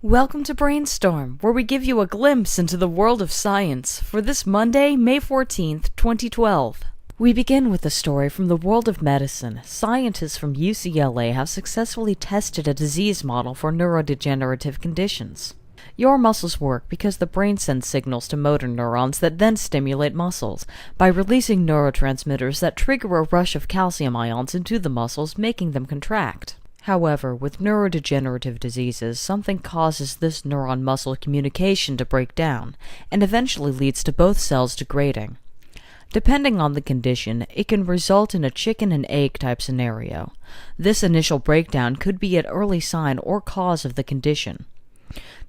Welcome to Brainstorm, where we give you a glimpse into the world of science for this Monday, May 14th, 2012. We begin with a story from the world of medicine. Scientists from UCLA have successfully tested a disease model for neurodegenerative conditions. Your muscles work because the brain sends signals to motor neurons that then stimulate muscles by releasing neurotransmitters that trigger a rush of calcium ions into the muscles, making them contract. However, with neurodegenerative diseases, something causes this neuron-muscle communication to break down, and eventually leads to both cells degrading. Depending on the condition, it can result in a chicken and egg type scenario. This initial breakdown could be an early sign or cause of the condition.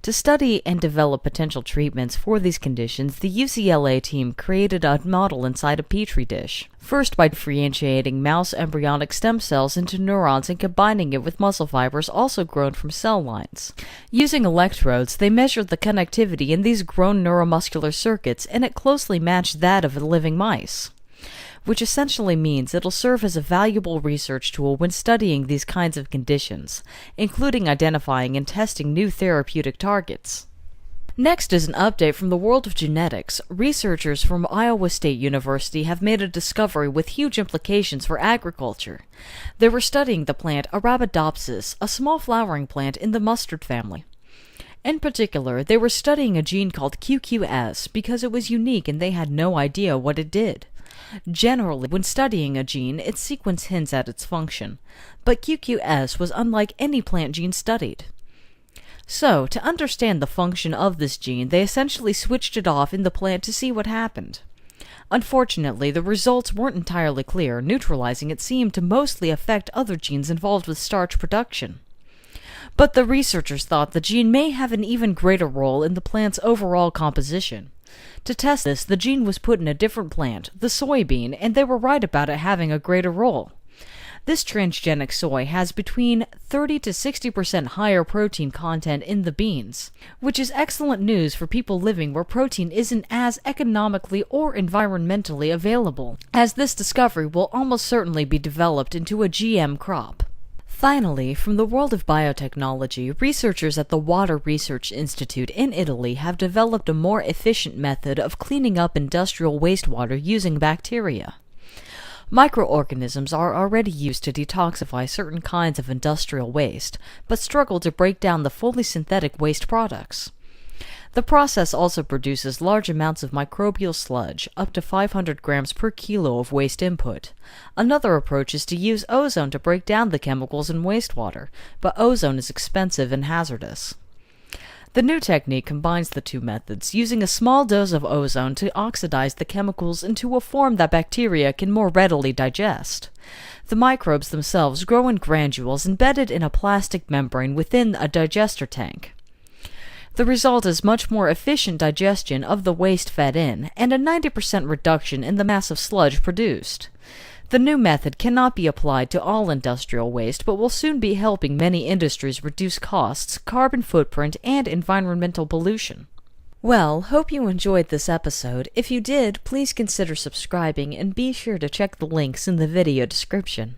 To study and develop potential treatments for these conditions, the UCLA team created a model inside a petri dish. First, by differentiating mouse embryonic stem cells into neurons and combining it with muscle fibers also grown from cell lines. Using electrodes, they measured the connectivity in these grown neuromuscular circuits, and it closely matched that of living mice, which essentially means it'll serve as a valuable research tool when studying these kinds of conditions, including identifying and testing new therapeutic targets. Next is an update from the world of genetics. Researchers from Iowa State University have made a discovery with huge implications for agriculture. They were studying the plant Arabidopsis, a small flowering plant in the mustard family. In particular, they were studying a gene called QQS because it was unique and they had no idea what it did. Generally, when studying a gene, its sequence hints at its function, but QQS was unlike any plant gene studied. So, to understand the function of this gene, they essentially switched it off in the plant to see what happened. Unfortunately, the results weren't entirely clear. Neutralizing it seemed to mostly affect other genes involved with starch production. But the researchers thought the gene may have an even greater role in the plant's overall composition. To test this, the gene was put in a different plant, the soybean, and they were right about it having a greater role. This transgenic soy has between 30 to 60% higher protein content in the beans, which is excellent news for people living where protein isn't as economically or environmentally available, as this discovery will almost certainly be developed into a GM crop. Finally, from the world of biotechnology, researchers at the Water Research Institute in Italy have developed a more efficient method of cleaning up industrial wastewater using bacteria. Microorganisms are already used to detoxify certain kinds of industrial waste, but struggle to break down the fully synthetic waste products. The process also produces large amounts of microbial sludge, up to 500 grams per kilo of waste input. Another approach is to use ozone to break down the chemicals in wastewater, but ozone is expensive and hazardous. The new technique combines the two methods, using a small dose of ozone to oxidize the chemicals into a form that bacteria can more readily digest. The microbes themselves grow in granules embedded in a plastic membrane within a digester tank. The result is much more efficient digestion of the waste fed in, and a 90% reduction in the mass of sludge produced. The new method cannot be applied to all industrial waste, but will soon be helping many industries reduce costs, carbon footprint, and environmental pollution. Well, hope you enjoyed this episode. If you did, please consider subscribing and be sure to check the links in the video description.